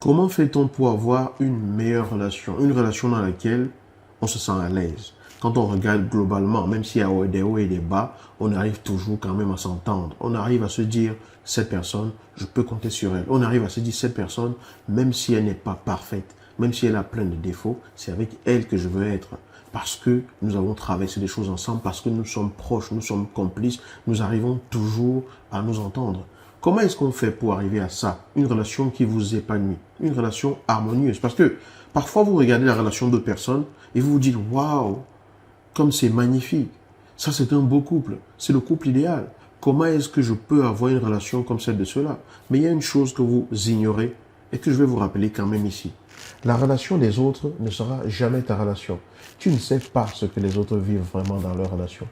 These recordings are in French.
Comment fait-on pour avoir une meilleure relation? Une relation dans laquelle on se sent à l'aise. Quand on regarde globalement, même s'il y a des hauts et des bas, on arrive toujours quand même à s'entendre. On arrive à se dire, cette personne, je peux compter sur elle. On arrive à se dire, cette personne, même si elle n'est pas parfaite, même si elle a plein de défauts, c'est avec elle que je veux être. Parce que nous avons traversé des choses ensemble, parce que nous sommes proches, nous sommes complices, nous arrivons toujours à nous entendre. Comment est-ce qu'on fait pour arriver à ça? Une relation qui vous épanouit, une relation harmonieuse. Parce que parfois, vous regardez la relation d'autres personnes et vous vous dites, waouh, comme c'est magnifique. Ça, c'est un beau couple. C'est le couple idéal. Comment est-ce que je peux avoir une relation comme celle de ceux-là? Mais il y a une chose que vous ignorez et que je vais vous rappeler quand même ici. La relation des autres ne sera jamais ta relation. Tu ne sais pas ce que les autres vivent vraiment dans leur relation.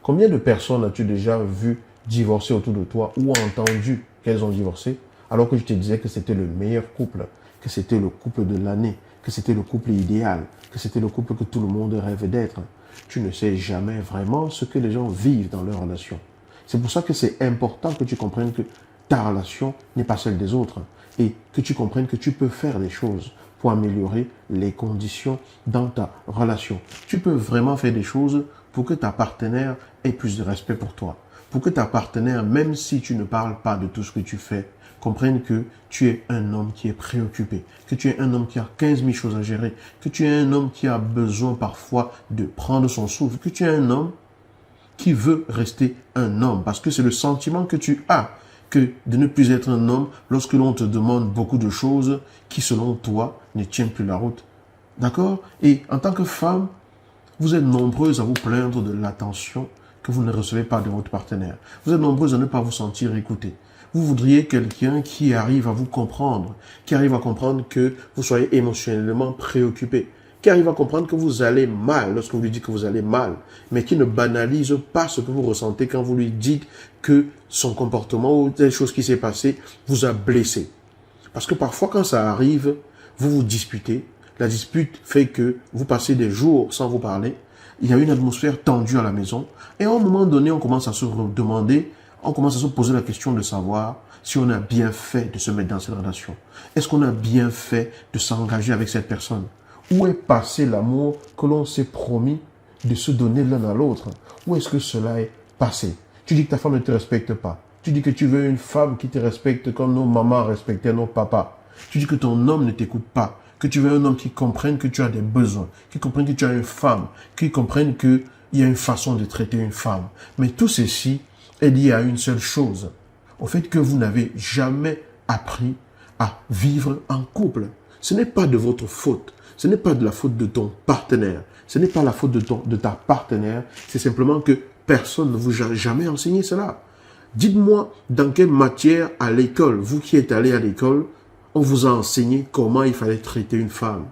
Combien de personnes as-tu déjà vu divorcer autour de toi ou entendu qu'elles ont divorcé alors que je te disais que c'était le meilleur couple, que c'était le couple de l'année, que c'était le couple idéal, que c'était le couple que tout le monde rêve d'être? Tu ne sais jamais vraiment ce que les gens vivent dans leur relation. C'est pour ça que c'est important que tu comprennes que ta relation n'est pas celle des autres et que tu comprennes que tu peux faire des choses pour améliorer les conditions dans ta relation. Tu peux vraiment faire des choses pour que ta partenaire ait plus de respect pour toi. Pour que ta partenaire, même si tu ne parles pas de tout ce que tu fais, comprenne que tu es un homme qui est préoccupé, que tu es un homme qui a 15 000 choses à gérer, que tu es un homme qui a besoin parfois de prendre son souffle, que tu es un homme qui veut rester un homme. Parce que c'est le sentiment que tu as que de ne plus être un homme lorsque l'on te demande beaucoup de choses qui, selon toi, ne tiennent plus la route. D'accord? Et en tant que femme, vous êtes nombreuses à vous plaindre de l'attention que vous ne recevez pas de votre partenaire. Vous êtes nombreuses à ne pas vous sentir écoutées. Vous voudriez quelqu'un qui arrive à vous comprendre, qui arrive à comprendre que vous soyez émotionnellement préoccupé, qui arrive à comprendre que vous allez mal lorsque vous lui dites que vous allez mal, mais qui ne banalise pas ce que vous ressentez quand vous lui dites que son comportement ou des choses qui s'est passé vous a blessé. Parce que parfois quand ça arrive, vous vous disputez, la dispute fait que vous passez des jours sans vous parler, il y a une atmosphère tendue à la maison, et à un moment donné, on commence à se demander, on commence à se poser la question de savoir si on a bien fait de se mettre dans cette relation. Est-ce qu'on a bien fait de s'engager avec cette personne? Où est passé l'amour que l'on s'est promis de se donner l'un à l'autre? Où est-ce que cela est passé? Tu dis que ta femme ne te respecte pas. Tu dis que tu veux une femme qui te respecte comme nos mamans respectaient nos papas. Tu dis que ton homme ne t'écoute pas. Que tu veux un homme qui comprenne que tu as des besoins, qui comprenne que tu as une femme, qui comprenne qu'il y a une façon de traiter une femme. Mais tout ceci est lié à une seule chose, au fait que vous n'avez jamais appris à vivre en couple. Ce n'est pas de votre faute, ce n'est pas de la faute de ton partenaire, ce n'est pas la faute de ta partenaire, c'est simplement que personne ne vous a jamais enseigné cela. Dites-moi dans quelle matière à l'école, vous qui êtes allé à l'école, on vous a enseigné comment il fallait traiter une femme.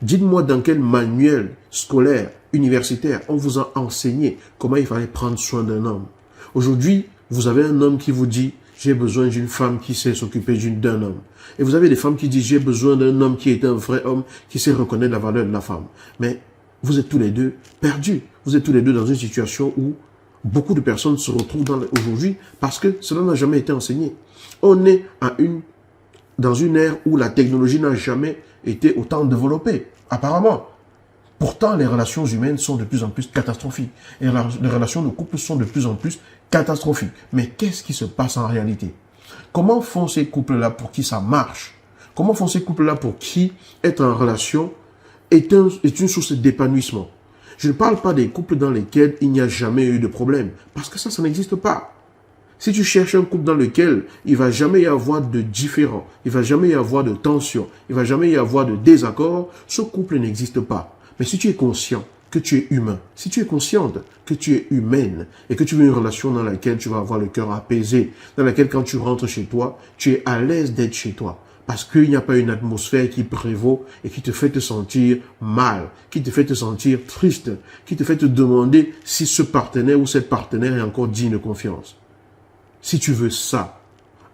Dites-moi dans quel manuel scolaire, universitaire, on vous a enseigné comment il fallait prendre soin d'un homme. Aujourd'hui, vous avez un homme qui vous dit « j'ai besoin d'une femme qui sait s'occuper d'un homme ». Et vous avez des femmes qui disent « j'ai besoin d'un homme qui est un vrai homme, qui sait reconnaître la valeur de la femme ». Mais vous êtes tous les deux perdus. Vous êtes tous les deux dans une situation où beaucoup de personnes se retrouvent aujourd'hui parce que cela n'a jamais été enseigné. On est dans une ère où la technologie n'a jamais été autant développée, apparemment. Pourtant, les relations humaines sont de plus en plus catastrophiques. Et les relations de couple sont de plus en plus catastrophiques. Mais qu'est-ce qui se passe en réalité? Comment font ces couples-là pour qui ça marche? Comment font ces couples-là pour qui être en relation est une source d'épanouissement? Je ne parle pas des couples dans lesquels il n'y a jamais eu de problème. Parce que ça n'existe pas. Si tu cherches un couple dans lequel il ne va jamais y avoir de différends, il ne va jamais y avoir de tension, il ne va jamais y avoir de désaccord, ce couple n'existe pas. Mais si tu es conscient que tu es humain, si tu es consciente que tu es humaine et que tu veux une relation dans laquelle tu vas avoir le cœur apaisé, dans laquelle quand tu rentres chez toi, tu es à l'aise d'être chez toi. Parce qu'il n'y a pas une atmosphère qui prévaut et qui te fait te sentir mal, qui te fait te sentir triste, qui te fait te demander si ce partenaire ou cette partenaire est encore digne de confiance. Si tu veux ça,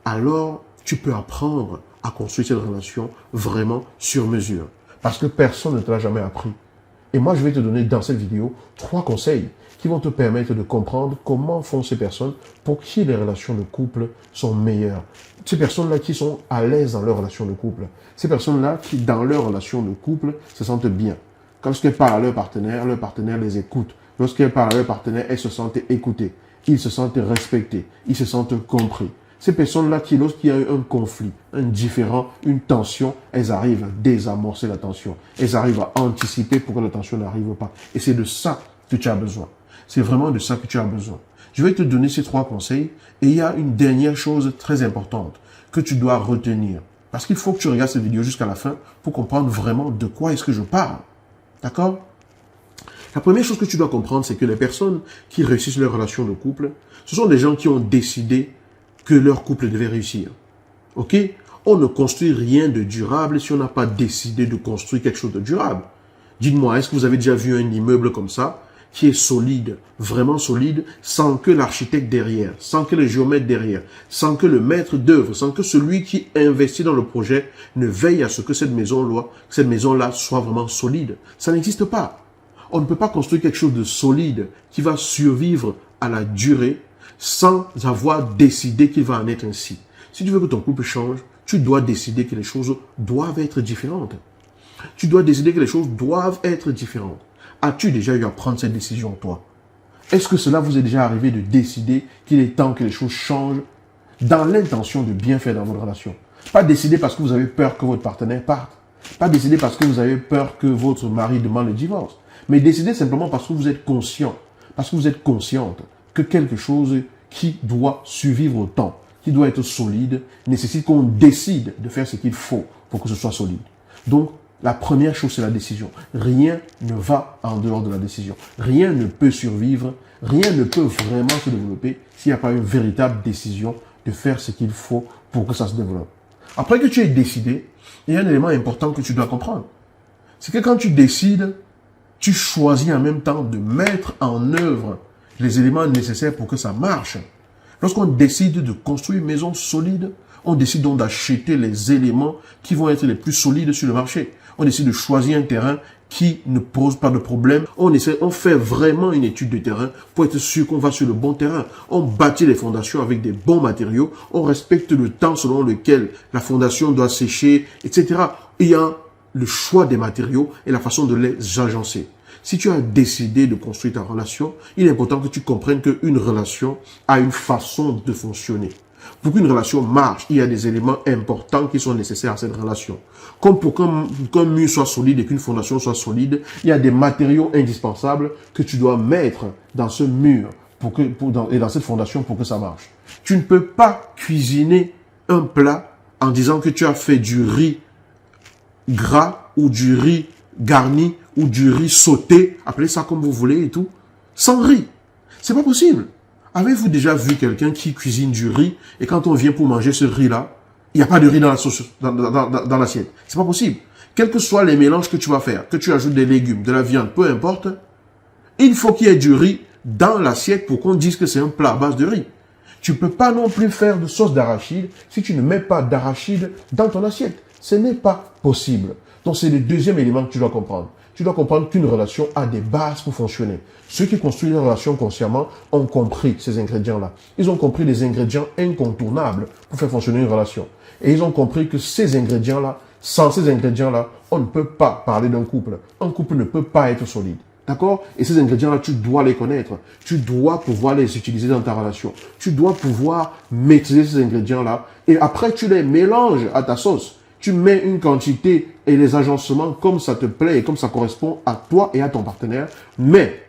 alors tu peux apprendre à construire cette relation vraiment sur mesure. Parce que personne ne te l'a jamais appris. Et moi, je vais te donner dans cette vidéo 3 conseils qui vont te permettre de comprendre comment font ces personnes pour qui les relations de couple sont meilleures. Ces personnes-là qui sont à l'aise dans leur relation de couple. Ces personnes-là qui, dans leur relation de couple, se sentent bien. Lorsqu'elles parlent à leur partenaire les écoute. Lorsqu'elles parlent à leur partenaire, elles se sentent écoutées. Ils se sentent respectés. Ils se sentent compris. Ces personnes-là qui, lorsqu'il y a eu un conflit, un différend, une tension, elles arrivent à désamorcer la tension. Elles arrivent à anticiper pour que la tension n'arrive pas. Et c'est de ça que tu as besoin. C'est vraiment de ça que tu as besoin. Je vais te donner ces 3 conseils. Et il y a une dernière chose très importante que tu dois retenir. Parce qu'il faut que tu regardes cette vidéo jusqu'à la fin pour comprendre vraiment de quoi est-ce que je parle. D'accord? La première chose que tu dois comprendre, c'est que les personnes qui réussissent leur relation de couple, ce sont des gens qui ont décidé que leur couple devait réussir. Ok? On ne construit rien de durable si on n'a pas décidé de construire quelque chose de durable. Dites-moi, est-ce que vous avez déjà vu un immeuble comme ça, qui est solide, vraiment solide, sans que l'architecte derrière, sans que le géomètre derrière, sans que le maître d'œuvre, sans que celui qui investit dans le projet ne veille à ce que cette maison-là soit vraiment solide? Ça n'existe pas. On ne peut pas construire quelque chose de solide qui va survivre à la durée sans avoir décidé qu'il va en être ainsi. Si tu veux que ton couple change, tu dois décider que les choses doivent être différentes. Tu dois décider que les choses doivent être différentes. As-tu déjà eu à prendre cette décision, toi? Est-ce que cela vous est déjà arrivé de décider qu'il est temps que les choses changent dans l'intention de bien faire dans votre relation? Pas décider parce que vous avez peur que votre partenaire parte. Pas décider parce que vous avez peur que votre mari demande le divorce. Mais décider simplement parce que vous êtes conscient, parce que vous êtes consciente que quelque chose qui doit survivre au temps, qui doit être solide, nécessite qu'on décide de faire ce qu'il faut pour que ce soit solide. Donc, la première chose, c'est la décision. Rien ne va en dehors de la décision. Rien ne peut survivre, rien ne peut vraiment se développer s'il n'y a pas une véritable décision de faire ce qu'il faut pour que ça se développe. Après que tu aies décidé, il y a un élément important que tu dois comprendre. C'est que quand tu décides, tu choisis en même temps de mettre en œuvre les éléments nécessaires pour que ça marche. Lorsqu'on décide de construire une maison solide, on décide donc d'acheter les éléments qui vont être les plus solides sur le marché. On décide de choisir un terrain qui ne pose pas de problème. On fait vraiment une étude de terrain pour être sûr qu'on va sur le bon terrain. On bâtit les fondations avec des bons matériaux. On respecte le temps selon lequel la fondation doit sécher, etc. Il y a le choix des matériaux et la façon de les agencer. Si tu as décidé de construire ta relation, il est important que tu comprennes qu'une relation a une façon de fonctionner. Pour qu'une relation marche, il y a des éléments importants qui sont nécessaires à cette relation. Comme pour qu'un mur soit solide et qu'une fondation soit solide, il y a des matériaux indispensables que tu dois mettre dans ce mur et dans cette fondation pour que ça marche. Tu ne peux pas cuisiner un plat en disant que tu as fait du riz gras ou du riz garni ou du riz sauté, appelez ça comme vous voulez et tout, sans riz. C'est pas possible. Avez-vous déjà vu quelqu'un qui cuisine du riz et quand on vient pour manger ce riz-là, il n'y a pas de riz dans la sauce, dans l'assiette? C'est pas possible. Quels que soient les mélanges que tu vas faire, que tu ajoutes des légumes, de la viande, peu importe, il faut qu'il y ait du riz dans l'assiette pour qu'on dise que c'est un plat à base de riz. Tu ne peux pas non plus faire de sauce d'arachide si tu ne mets pas d'arachide dans ton assiette. Ce n'est pas possible. Donc c'est le deuxième élément que tu dois comprendre. Tu dois comprendre qu'une relation a des bases pour fonctionner. Ceux qui construisent une relation consciemment ont compris ces ingrédients-là. Ils ont compris les ingrédients incontournables pour faire fonctionner une relation. Et ils ont compris que ces ingrédients-là, sans ces ingrédients-là, on ne peut pas parler d'un couple. Un couple ne peut pas être solide. D'accord? Et ces ingrédients-là, tu dois les connaître. Tu dois pouvoir les utiliser dans ta relation. Tu dois pouvoir maîtriser ces ingrédients-là. Et après, tu les mélanges à ta sauce. Tu mets une quantité et les agencements comme ça te plaît et comme ça correspond à toi et à ton partenaire. Mais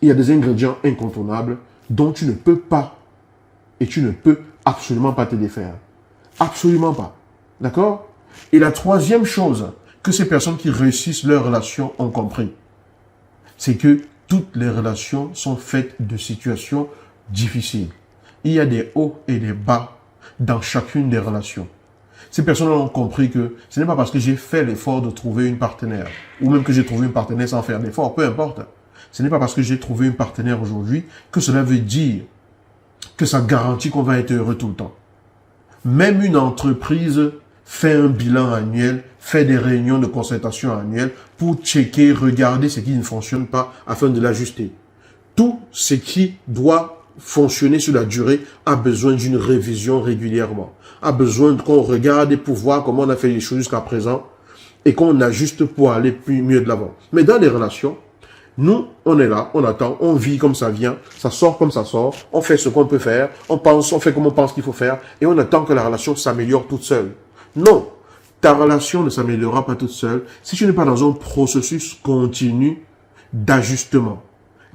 il y a des ingrédients incontournables dont tu ne peux pas et tu ne peux absolument pas te défaire. Absolument pas. D'accord? Et la troisième chose que ces personnes qui réussissent leur relation ont compris, c'est que toutes les relations sont faites de situations difficiles. Il y a des hauts et des bas dans chacune des relations. Ces personnes ont compris que ce n'est pas parce que j'ai fait l'effort de trouver une partenaire, ou même que j'ai trouvé une partenaire sans faire d'effort, peu importe. Ce n'est pas parce que j'ai trouvé une partenaire aujourd'hui que cela veut dire que ça garantit qu'on va être heureux tout le temps. Même une entreprise fait un bilan annuel, fait des réunions de concertation annuelles pour checker, regarder ce qui ne fonctionne pas afin de l'ajuster. Tout ce qui doit fonctionner sur la durée a besoin d'une révision régulièrement, a besoin qu'on regarde pour voir comment on a fait les choses jusqu'à présent et qu'on ajuste pour aller plus mieux de l'avant. Mais dans les relations, nous, on est là, on attend, on vit comme ça vient, ça sort comme ça sort, on fait ce qu'on peut faire, on pense, on fait comme on pense qu'il faut faire, et on attend que la relation s'améliore toute seule. Non, ta relation ne s'améliorera pas toute seule si tu n'es pas dans un processus continu d'ajustement.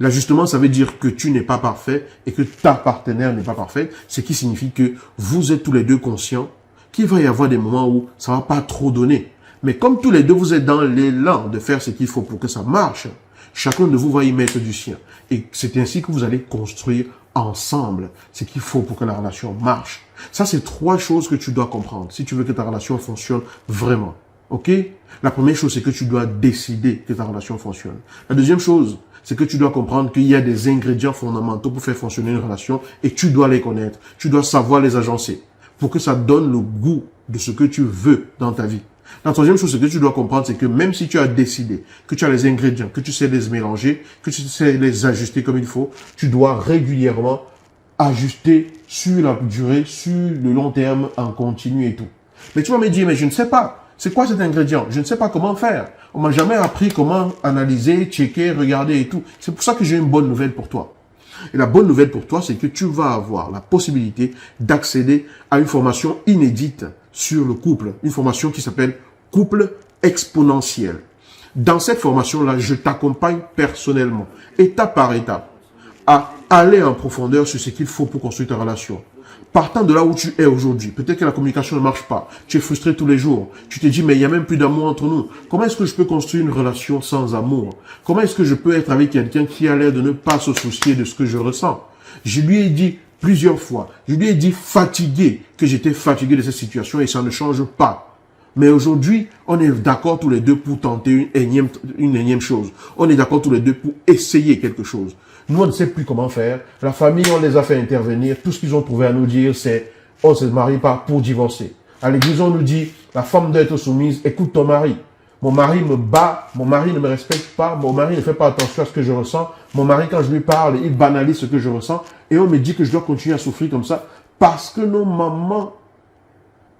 L'ajustement, ça veut dire que tu n'es pas parfait et que ta partenaire n'est pas parfaite, ce qui signifie que vous êtes tous les deux conscients qu'il va y avoir des moments où ça va pas trop donner. Mais comme tous les deux, vous êtes dans l'élan de faire ce qu'il faut pour que ça marche, chacun de vous va y mettre du sien. Et c'est ainsi que vous allez construire ensemble ce qu'il faut pour que la relation marche. Ça, c'est 3 choses que tu dois comprendre si tu veux que ta relation fonctionne vraiment. OK? La première chose, c'est que tu dois décider que ta relation fonctionne. La deuxième chose, c'est que tu dois comprendre qu'il y a des ingrédients fondamentaux pour faire fonctionner une relation et tu dois les connaître. Tu dois savoir les agencer pour que ça donne le goût de ce que tu veux dans ta vie. La troisième chose, c'est que tu dois comprendre, c'est que même si tu as décidé que tu as les ingrédients, que tu sais les mélanger, que tu sais les ajuster comme il faut, tu dois régulièrement ajuster sur la durée, sur le long terme, en continu et tout. Mais tu vas me dire, mais je ne sais pas. C'est quoi cet ingrédient? Je ne sais pas comment faire. On m'a jamais appris comment analyser, checker, regarder et tout. C'est pour ça que j'ai une bonne nouvelle pour toi. Et la bonne nouvelle pour toi, c'est que tu vas avoir la possibilité d'accéder à une formation inédite sur le couple. Une formation qui s'appelle Couple exponentiel. Dans cette formation-là, je t'accompagne personnellement, étape par étape, à aller en profondeur sur ce qu'il faut pour construire ta relation. Partant de là où tu es aujourd'hui, peut-être que la communication ne marche pas, tu es frustré tous les jours, tu te dis mais il n'y a même plus d'amour entre nous. Comment est-ce que je peux construire une relation sans amour? Comment est-ce que je peux être avec quelqu'un qui a l'air de ne pas se soucier de ce que je ressens? Je lui ai dit plusieurs fois, je lui ai dit fatigué, que j'étais fatigué de cette situation et ça ne change pas. Mais aujourd'hui, on est d'accord tous les deux pour tenter une énième chose. On est d'accord tous les deux pour essayer quelque chose. Nous, on ne sait plus comment faire. La famille, on les a fait intervenir. Tout ce qu'ils ont trouvé à nous dire, c'est on ne se marie pas pour divorcer. À l'église, on nous dit la femme doit être soumise. Écoute ton mari. Mon mari me bat, mon mari ne me respecte pas, mon mari ne fait pas attention à ce que je ressens. Mon mari, quand je lui parle, il banalise ce que je ressens. Et on me dit que je dois continuer à souffrir comme ça parce que nos mamans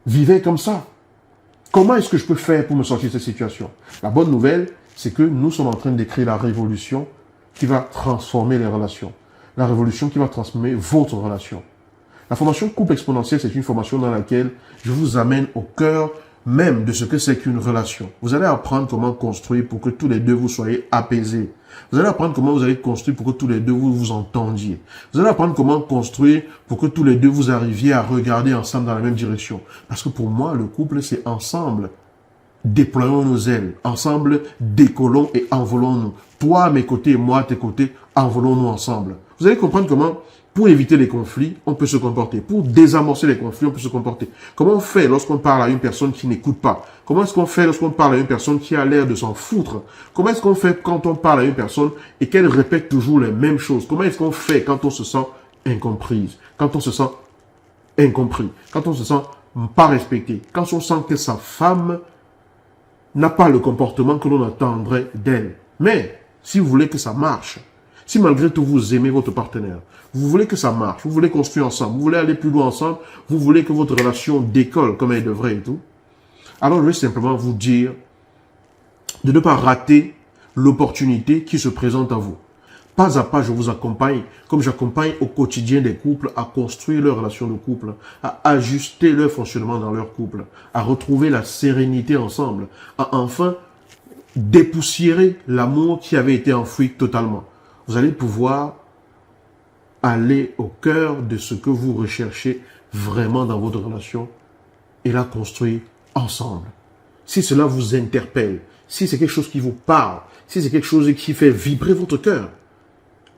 vivaient comme ça. Comment est-ce que je peux faire pour me sortir de cette situation? La bonne nouvelle, c'est que nous sommes en train d'écrire la révolution qui va transformer les relations. La révolution qui va transformer votre relation. La formation Couple exponentiel, c'est une formation dans laquelle je vous amène au cœur même de ce que c'est qu'une relation. Vous allez apprendre comment construire pour que tous les deux vous soyez apaisés. Vous allez apprendre comment vous allez construire pour que tous les deux vous vous entendiez. Vous allez apprendre comment construire pour que tous les deux vous arriviez à regarder ensemble dans la même direction. Parce que pour moi, le couple, c'est ensemble. Déployons nos ailes. Ensemble, décollons et envolons-nous. Toi à mes côtés, moi à tes côtés, envolons-nous ensemble. Vous allez comprendre comment, pour éviter les conflits, on peut se comporter. Pour désamorcer les conflits, on peut se comporter. Comment on fait lorsqu'on parle à une personne qui n'écoute pas? Comment est-ce qu'on fait lorsqu'on parle à une personne qui a l'air de s'en foutre? Comment est-ce qu'on fait quand on parle à une personne et qu'elle répète toujours les mêmes choses? Comment est-ce qu'on fait quand on se sent incomprise? Quand on se sent incompris? Quand on se sent pas respecté? Quand on sent que sa femme n'a pas le comportement que l'on attendrait d'elle. Mais, si vous voulez que ça marche, si malgré tout vous aimez votre partenaire, vous voulez que ça marche, vous voulez construire ensemble, vous voulez aller plus loin ensemble, vous voulez que votre relation décolle comme elle devrait et tout, alors je vais simplement vous dire de ne pas rater l'opportunité qui se présente à vous. Pas à pas, je vous accompagne, comme j'accompagne au quotidien des couples à construire leur relation de couple, à ajuster leur fonctionnement dans leur couple, à retrouver la sérénité ensemble, à enfin dépoussiérer l'amour qui avait été enfoui totalement. Vous allez pouvoir aller au cœur de ce que vous recherchez vraiment dans votre relation et la construire ensemble. Si cela vous interpelle, si c'est quelque chose qui vous parle, si c'est quelque chose qui fait vibrer votre cœur,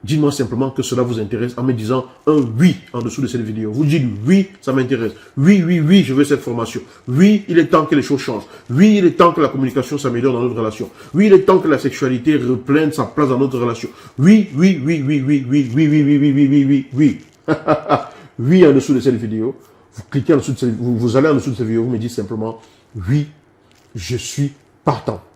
dites-moi simplement que cela vous intéresse en me disant un oui en dessous de cette vidéo. Vous dites oui, ça m'intéresse. Oui, oui, oui, je veux cette formation. Oui, il est temps que les choses changent. Oui, il est temps que la communication s'améliore dans notre relation. Oui, il est temps que la sexualité reprenne sa place dans notre relation. Oui, oui, oui, oui, oui, oui, oui, oui, oui, oui, oui, oui, oui, oui. Oui en dessous de cette vidéo. Vous cliquez en dessous de cette, vous allez en dessous de cette vidéo, vous me dites simplement oui, je suis partant.